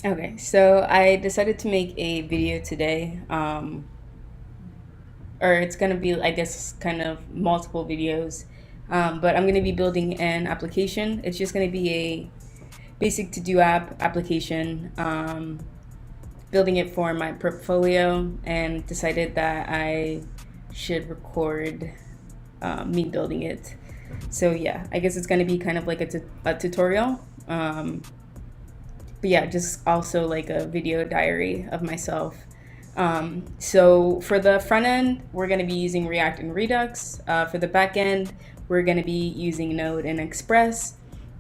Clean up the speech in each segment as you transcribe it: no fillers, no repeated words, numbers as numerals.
Okay, so I decided to make a video today, or it's gonna be, I guess, kind of multiple videos, but I'm gonna be building an application. It's just gonna be a basic to-do application, building it for my portfolio, and decided that I should record me building it. So yeah, I guess it's gonna be kind of like a tutorial. But yeah, just also like a video diary of myself. So for the front end, we're going to be using React and Redux. For the back end, we're going to be using Node and Express.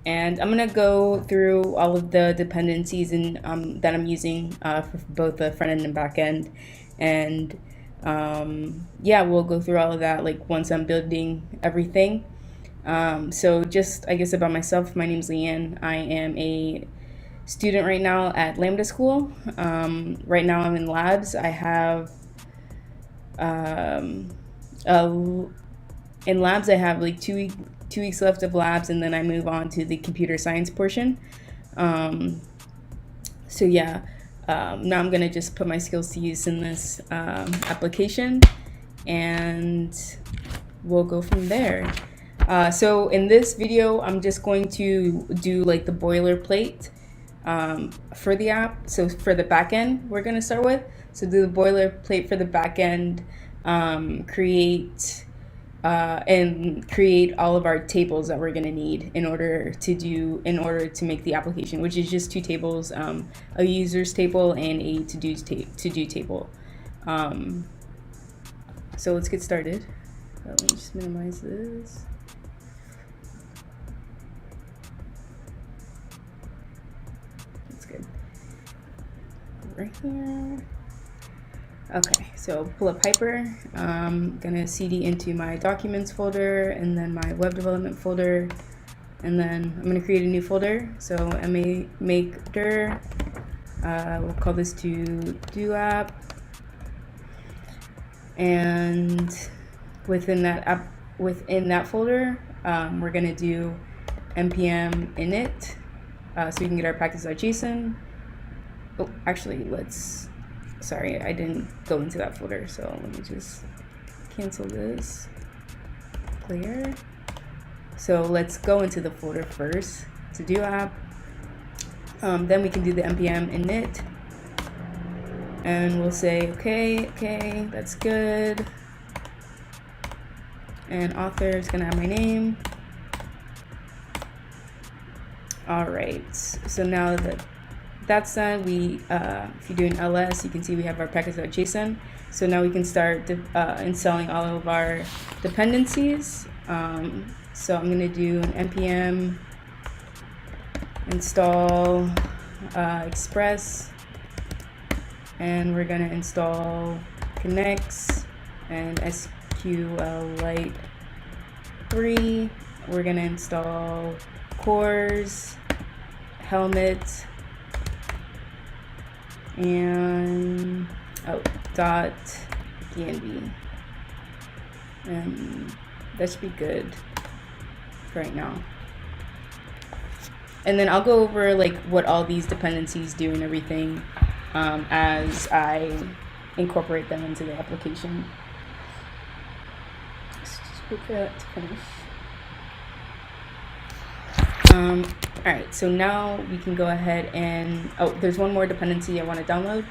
And I'm going to go through all of the dependencies that I'm using for both the front end and back end. And yeah, we'll go through all of that like once I'm building everything. So just, I guess, about myself, my name's Leianne. I am a student right now at Lambda School. Right now I'm in labs. I have um, a, in labs I have like 2 weeks left of labs, and then I move on to the computer science portion. Um, so yeah, now I'm gonna just put my skills to use in this application, and we'll go from there. So in this video, I'm just going to do like the boilerplate for the app. So for the backend, we're going to start with. So do the boilerplate for the backend, create and create all of our tables that we're going to need in order to make the application, which is just two tables, a users table and a to-do table. So let's get started. Let me just minimize this. That's good. Right here. Okay, so pull up Hyper. I'm gonna CD into my documents folder and then my web development folder, and then I'm gonna create a new folder. So make dir. We'll call this TODO App, and within that folder, we're gonna do npm init, so we can get our package.json. Oh, actually, sorry, I didn't go into that folder, so let me just cancel this. Clear. So let's go into the folder first, TODO App. Then we can do the npm init, and we'll say okay, that's good. And author is gonna have my name. All right, so now that that's done, if you do an ls, you can see we have our package.json. So now we can start installing all of our dependencies. So I'm going to do an npm install express, and we're going to install connects and SQLite 3. We're going to install cores, helmet, and .env, and that should be good for right now. And then I'll go over like what all these dependencies do and everything as I incorporate them into the application. Let's just wait for that to finish. All right, so now we can go ahead and, there's one more dependency I want to download,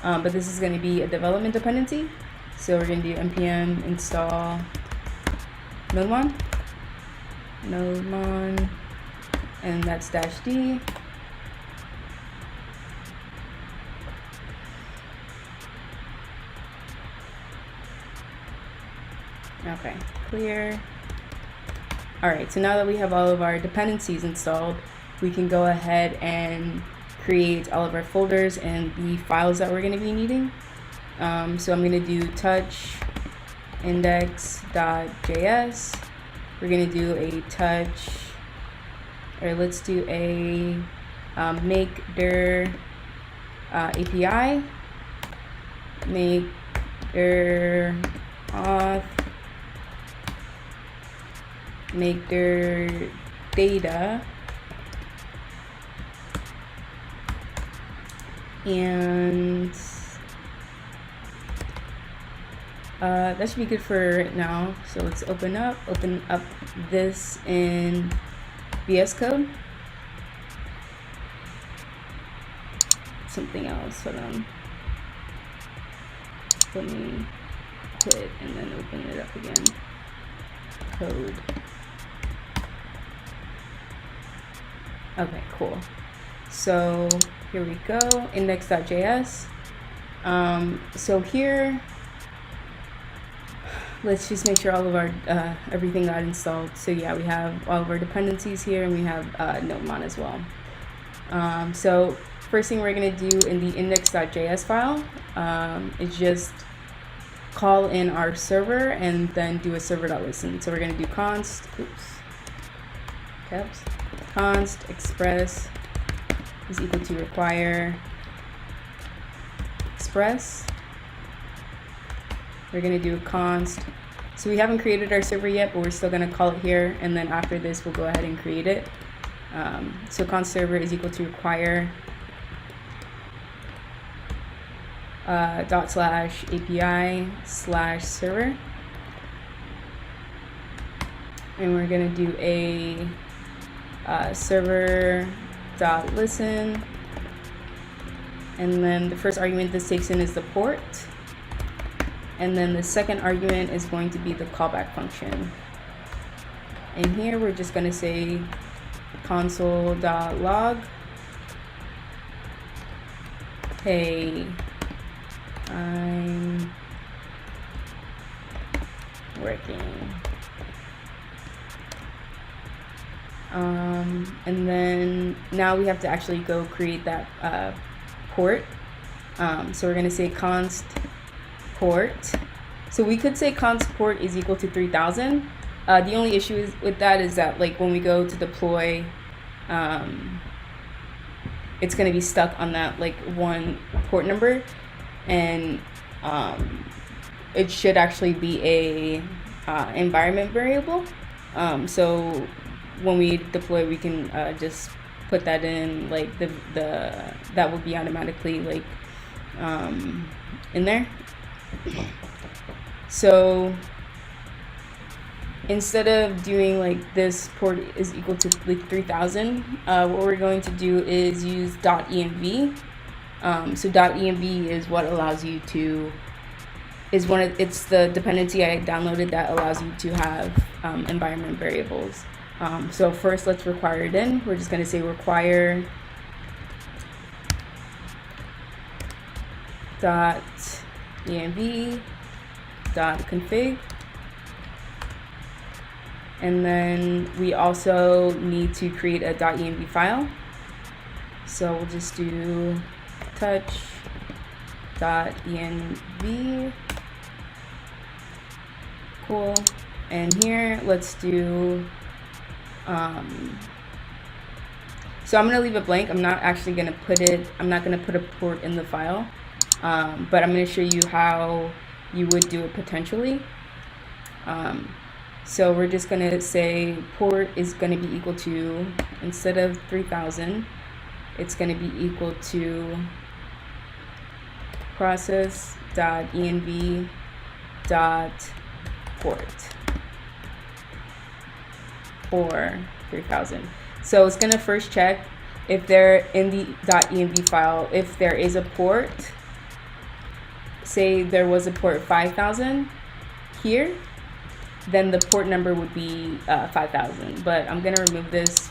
but this is going to be a development dependency. So we're going to do npm install nodemon, and that's -d. Okay, clear. All right, so now that we have all of our dependencies installed, we can go ahead and create all of our folders and the files that we're going to be needing. So I'm going to do touch index.js. We're going to do a let's do a make dir API, make dir auth, make dir data, And that should be good for now. So let's open up this in VS Code. Something else, hold on. Let me quit and then open it up again. Code. Okay, cool. So here we go, index.js. So here, let's just make sure all of our everything got installed. So yeah, we have all of our dependencies here, and we have Notemon as well. So first thing we're going to do in the index.js file is just call in our server and then do a server.listen. So we're going to do const express is equal to require express. We're going to do a const. So we haven't created our server yet, but we're still going to call it here, and then after this we'll go ahead and create it. So const server is equal to require /API/server, and we're going to do a server.listen, and then the first argument this takes in is the port, and then the second argument is going to be the callback function. And here we're just going to say console.log, hey, I'm working. And then now we have to actually go create that port. So we're going to say const port. So we could say const port is equal to 3000. The only issue with that is that, like, when we go to deploy, it's going to be stuck on that like one port number, and it should actually be a environment variable. So when we deploy, we can just put that in, like the that will be automatically like in there. So instead of doing like this port is equal to like 3000, what we're going to do is use .env. So .env is what allows you to, it's the dependency I downloaded that allows you to have environment variables. So first let's require it in. We're just going to say require .env .config, and then we also need to create a .env file. So we'll just do touch.env. Cool. And here let's do so I'm going to leave it blank. I'm not actually going to put it, I'm not going to put a port in the file, but I'm going to show you how you would do it potentially. So we're just going to say port is going to be equal to, instead of 3000, it's going to be equal to process.env.port for 3000. So it's going to first check if they're in the .env file, if there is a port. Say there was a port 5000 here, then the port number would be 5000. But I'm going to remove this,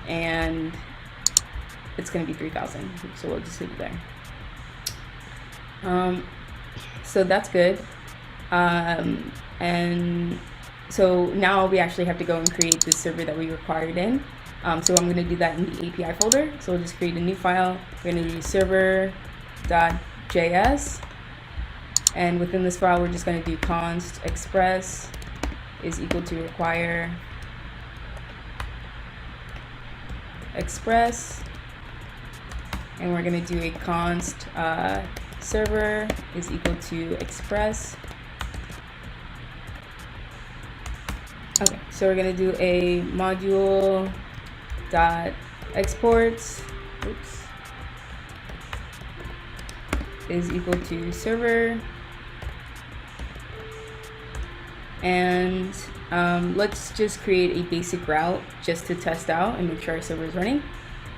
and it's going to be 3000. So we'll just leave it there. So that's good. And so now we actually have to go and create this server that we required in. So I'm going to do that in the API folder. So we'll just create a new file. We're going to do server.js. And within this file, we're just going to do const express is equal to require express. And we're going to do a const server is equal to express. Okay, so we're going to do a module dot exports. Oops. is equal to server, and let's just create a basic route just to test out and make sure our server is running.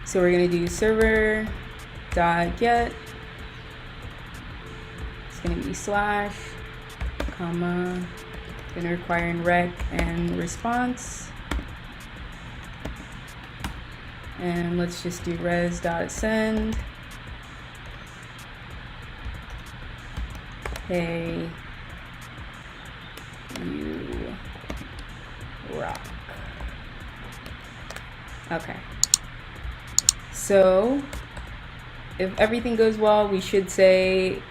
So we're going to do server dot get. It's going to be slash comma, going to require in rec and response. And let's just do res dot send. Hey, you rock. Okay. So if everything goes well, we should see,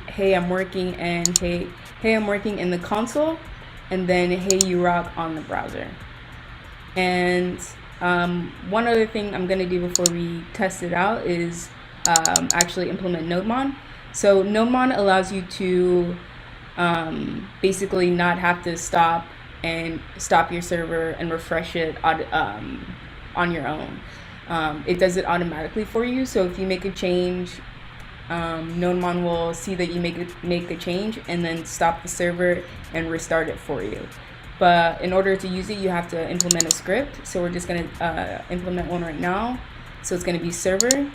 hey, I'm working, and hey, I'm working in the console, and then hey, you rock on the browser. And one other thing I'm gonna do before we test it out is actually implement nodemon. So nodemon allows you to basically not have to stop your server and refresh it on your own. It does it automatically for you. So if you make a change, nodemon will see that you make a change and then stop the server and restart it for you. But in order to use it, you have to implement a script. So we're just going to implement one right now. So it's going to be server.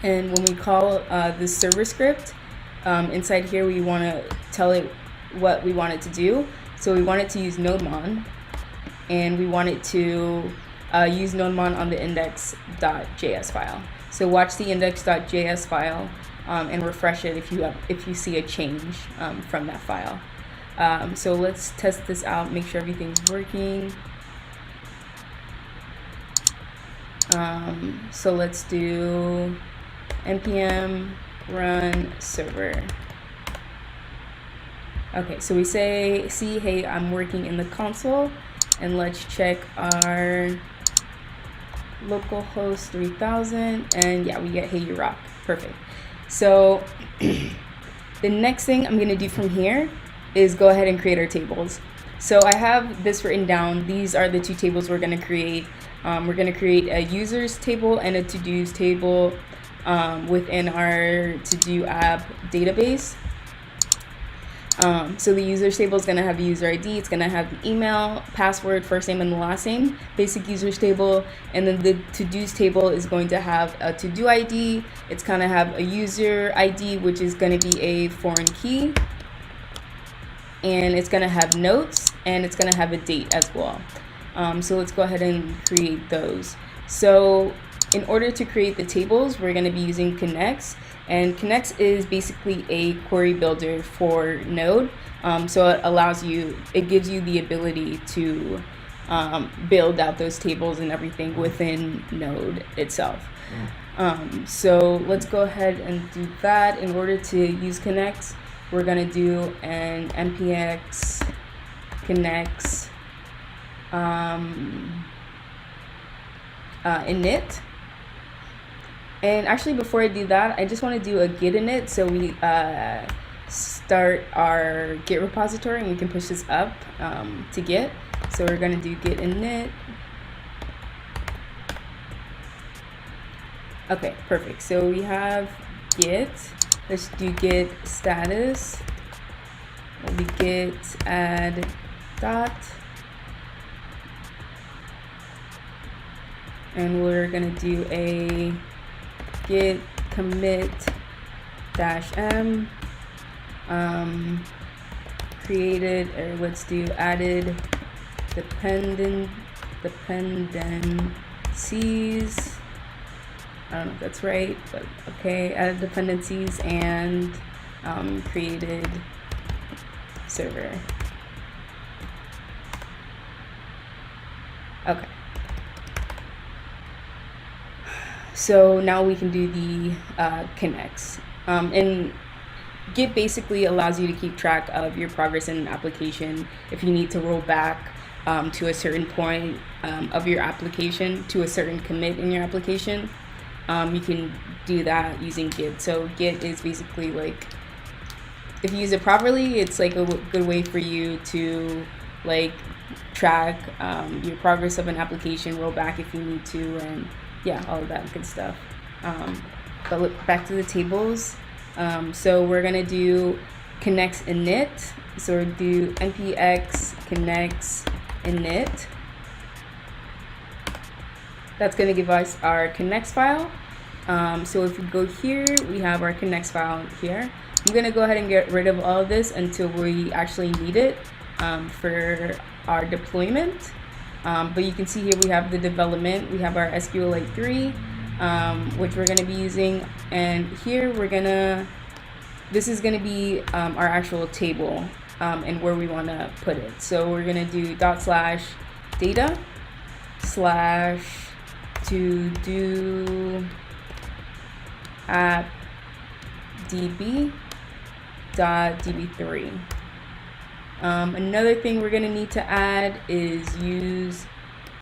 And when we call this server script, inside here we want to tell it what we want it to do. So we want it to use nodemon, and we want it to use nodemon on the index.js file. So watch the index.js file and refresh it if you see a change from that file. So let's test this out, make sure everything's working. So let's do npm run server. Okay, so we see, hey, I'm working in the console, and let's check our localhost 3000, and yeah, we get hey, you rock. Perfect. So the next thing I'm gonna do from here is go ahead and create our tables. So I have this written down. These are the two tables we're gonna create. We're gonna create a users table and a to-dos table within our to-do app database. So the users table is going to have the user ID, it's going to have the email, password, first name and the last name, basic users table, and then the to-dos table is going to have a to-do ID, it's going to have a user ID, which is going to be a foreign key, and it's going to have notes, and it's going to have a date as well. So let's go ahead and create those. So in order to create the tables, we're going to be using Connects. And Connects is basically a query builder for Node. So it gives you the ability to build out those tables and everything within Node itself. So let's go ahead and do that. In order to use Connects, we're going to do an npx connects init. And actually, before I do that, I just want to do a git init, so we start our Git repository, and we can push this up to Git. So we're going to do git init. Okay, perfect. So we have Git. Let's do git status. Will be git add dot. And we're going to do a git commit -m created, or let's do added dependencies. I don't know if that's right, but okay, added dependencies and created server. Okay. So now we can do the connects. And Git basically allows you to keep track of your progress in an application. If you need to roll back to a certain point of your application, to a certain commit in your application, you can do that using Git. So Git is basically like, if you use it properly, it's like a good way for you to like track your progress of an application, roll back if you need to, and yeah, all of that good stuff. But look back to the tables. So we're gonna do connects init. So we'll do npx connects init. That's gonna give us our connects file. So if we go here, we have our connects file here. I'm gonna go ahead and get rid of all of this until we actually need it for our deployment. But you can see here we have the development, we have our SQLite 3, which we're gonna be using, and here this is gonna be our actual table and where we wanna put it. So we're gonna do /data/ TODO app db.db3. Another thing we're gonna need to add is use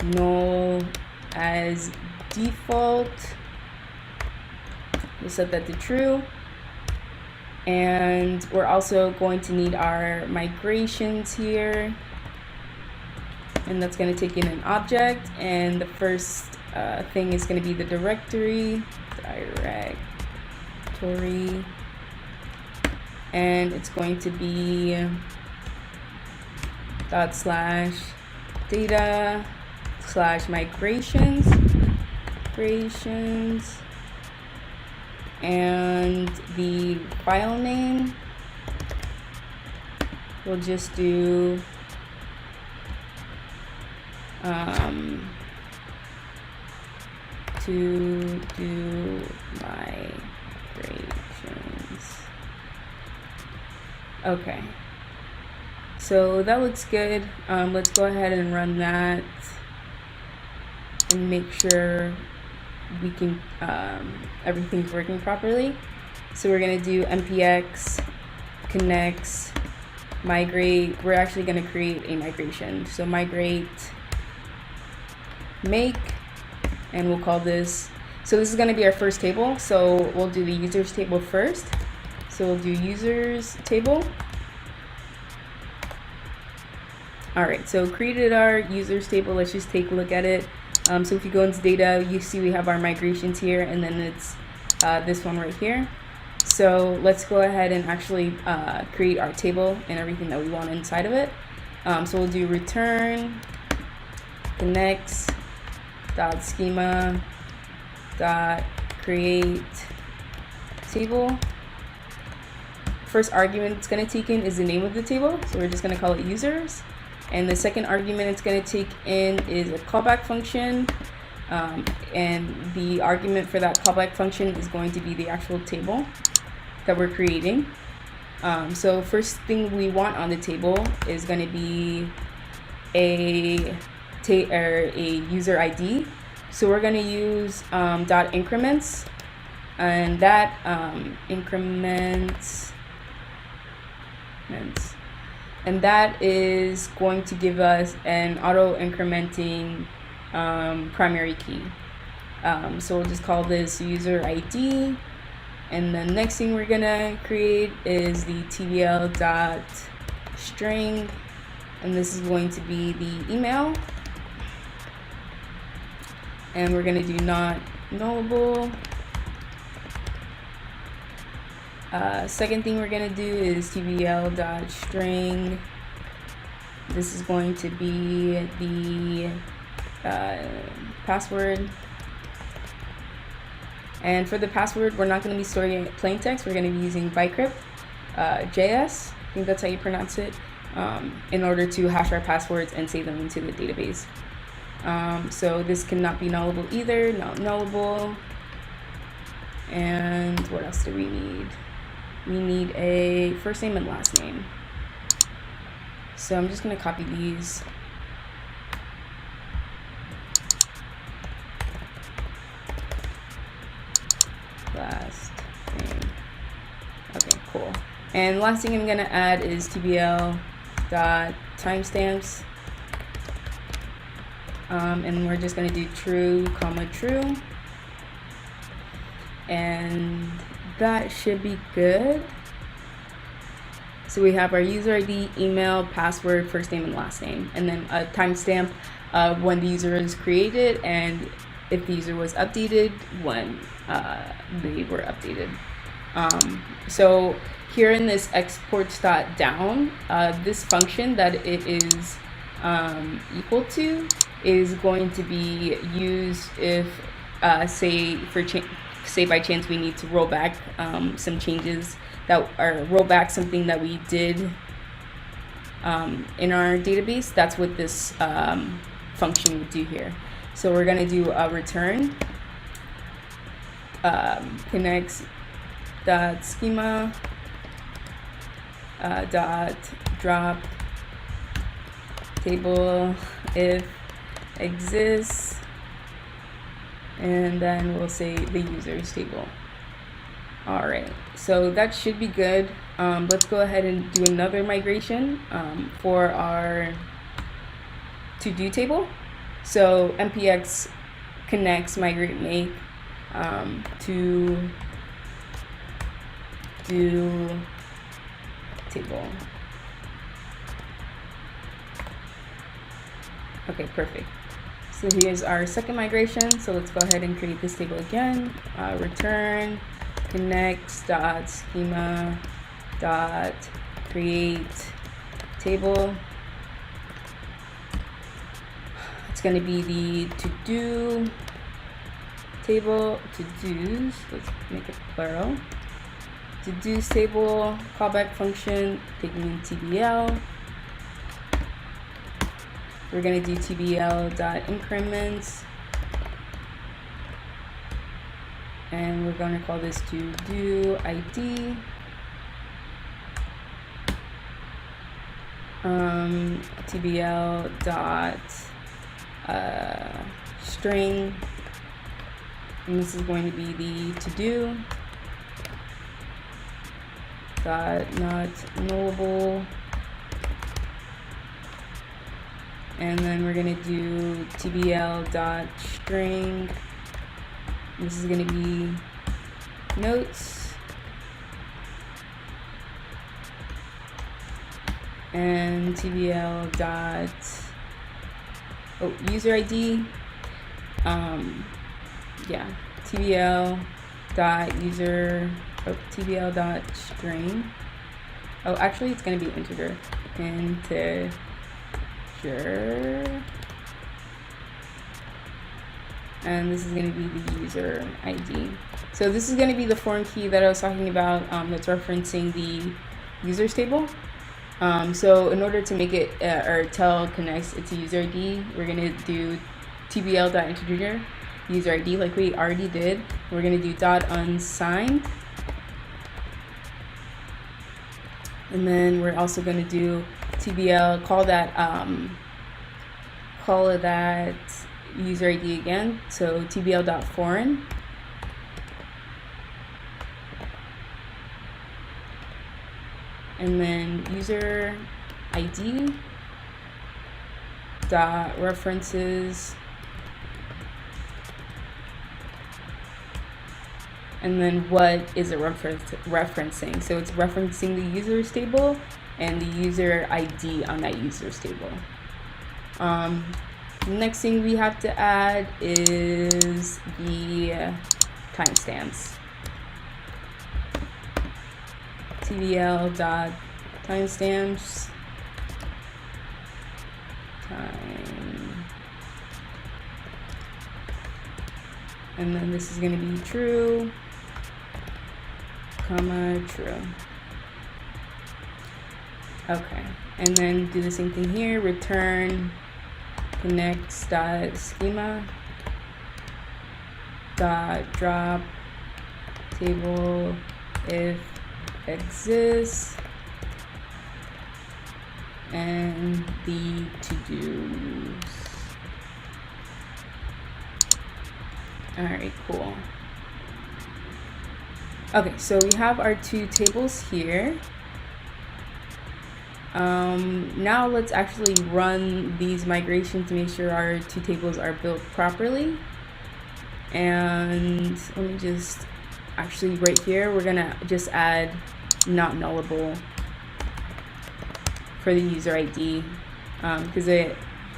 null as default. We'll set that to true. And we're also going to need our migrations here. And that's going to take in an object. And the first thing is going to be the directory. And it's going to be /data/migrations. And the file name, we'll just do to do migrations. Okay, so that looks good. Let's go ahead and run that and make sure we can everything's working properly. So we're gonna do npx connects migrate. We're actually gonna create a migration. So migrate make, and we'll call this, so this is gonna be our first table. So we'll do the users table first. So we'll do users table. All right, so created our users table. Let's just take a look at it. So if you go into data, you see we have our migrations here, and then it's this one right here. So let's go ahead and actually create our table and everything that we want inside of it. So we'll do return connects.schema.create table. First argument it's going to take in is the name of the table, so we're just going to call it users. And the second argument it's going to take in is a callback function, and the argument for that callback function is going to be the actual table that we're creating. So first thing we want on the table is going to be a user ID. So we're going to use .increments, and that and that is going to give us an auto-incrementing primary key. So we'll just call this user ID. And the next thing we're gonna create is the tbl.string, and this is going to be the email. And we're gonna do not nullable. Second thing we're gonna do is tbl.string. This is going to be the password. And for the password, we're not going to be storing it in plain text. We're going to be using bytecrypt JS, I think that's how you pronounce it, in order to hash our passwords and save them into the database. So this cannot be nullable either, not nullable. And what else do we need? We need a first name and last name. So I'm just going to copy these. Last name. Okay, cool. And last thing I'm going to add is tbl.timestamps. And we're just going to do true, true. And that should be good. So we have our user ID, email, password, first name, and last name, and then a timestamp of when the user is created and if the user was updated when they were updated. So here in this exports.down, this function that it is equal to is going to be used if, say by chance we need to roll back some changes that are roll back something that we did in our database. That's what this function would do here. So we're going to do a return connects dot schema dot drop table if exists, and then we'll say the users table. All right, so that should be good. Let's go ahead and do another migration for our to-do table. So npx connects migrate make to do table. Okay, perfect. So here's our second migration. So let's go ahead and create this table again. Return connects dot schema dot create table. It's going to be the to-do table, to-dos, let's make it plural. To-dos table, callback function, taking in TBL. We're going to do tbl.increments. And we're going to call this to-do ID. TBL dot string, and this is going to be the to-do dot not nullable, and then we're going to do TBL dot string. This is going to be notes, and TBL dot user ID. TBL dot user TBL dot string. Actually it's going to be integer. And this is going to be the user ID. So this is going to be the foreign key that I was talking about, that's referencing the users table. So in order to make it or tell connects it's a user ID, we're going to do tbl.integer user ID like we already did. We're going to do dot unsigned, and then we're also going to do tbl call that user ID again. So tbl.foreign, and then user ID dot references, and then what is it referencing? So it's referencing the users table and the user ID on that users table. The next thing we have to add is the timestamps. TBL dot timestamps time, and then this is going to be true, comma true. Okay, and then do the same thing here. Return connects dot schema dot drop table if exists, and the to-dos. All right, cool. Okay, so we have our two tables here. Now let's actually run these migrations to make sure our two tables are built properly. And let me just actually right here, we're gonna just add not nullable for the user ID, because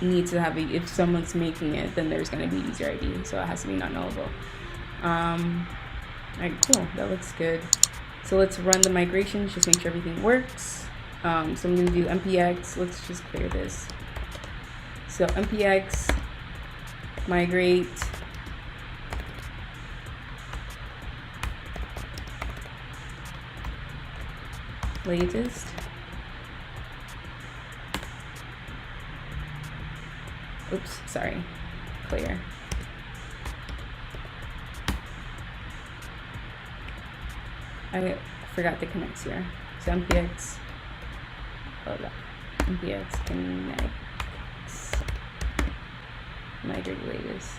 need to have if someone's making it, then there's going to be user ID, so it has to be not nullable. Alright, cool, that looks good. So let's run the migrations, just make sure everything works. So I'm going to do npx, let's just clear this. So npx migrate latest. Oops, sorry, clear. I forgot the connects here. So npx, hold up, npx connects migrate latest.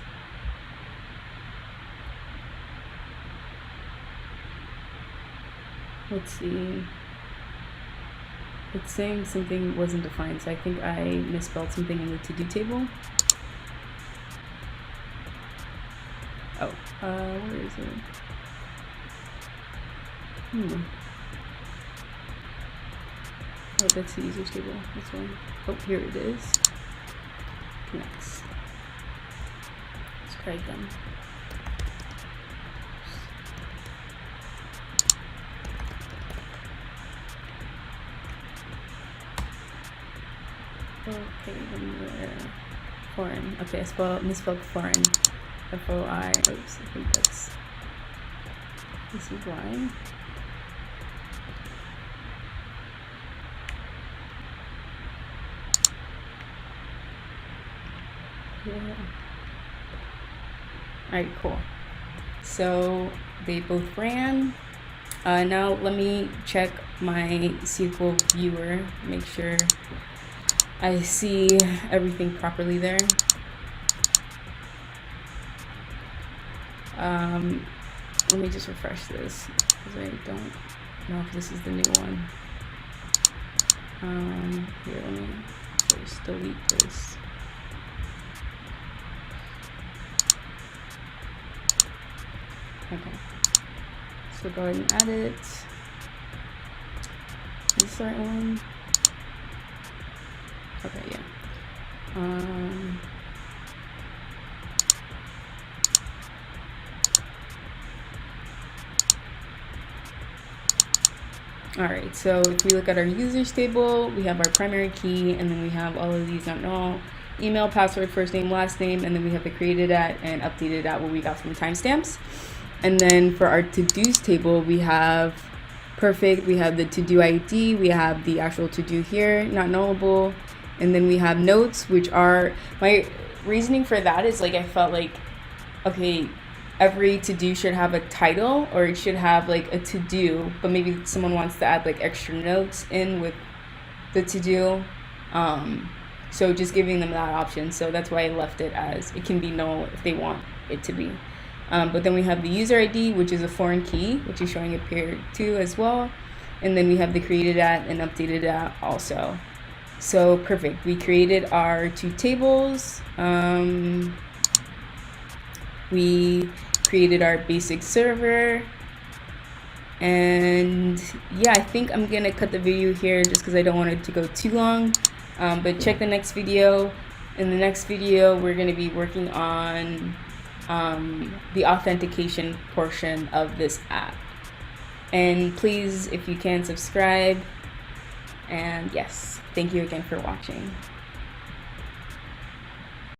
Let's see. It's saying something wasn't defined, so I think I misspelled something in the to-do table. Oh, where is it? Oh, that's the users table. This one. Oh, here it is. Connects. Let's try again. Okay, then we're foreign. Okay, I misspelled foreign. F-O-I. Oops, I think that's. This is why. Yeah. Alright, cool. So they both ran. Now let me check my SQL viewer, make sure I see everything properly there. Let me just refresh this because I don't know if this is the new one. Here, let me just delete this. Okay, so go ahead and add it. Is this the right one? Okay, yeah. Alright, so if we look at our users table, we have our primary key, and then we have all of these not null, email, password, first name, last name, and then we have the created at and updated at what we got from timestamps. And then for our to-dos table, we have perfect, we have the to-do ID, we have the actual to-do here, not nullable, and then we have notes, which are, my reasoning for that is like I felt like, okay, every to-do should have a title, or it should have like a to-do, but maybe someone wants to add like extra notes in with the to-do. So just giving them that option. So that's why I left it as it can be null if they want it to be. But then we have the user ID, which is a foreign key, which is showing up here too as well. And then we have the created at and updated at also. So perfect. We created our two tables. We created our basic server. And yeah, I think I'm gonna cut the video here just because I don't want it to go too long. But check the next video. In the next video, we're gonna be working on the authentication portion of this app. And please, if you can, subscribe. And yes, thank you again for watching.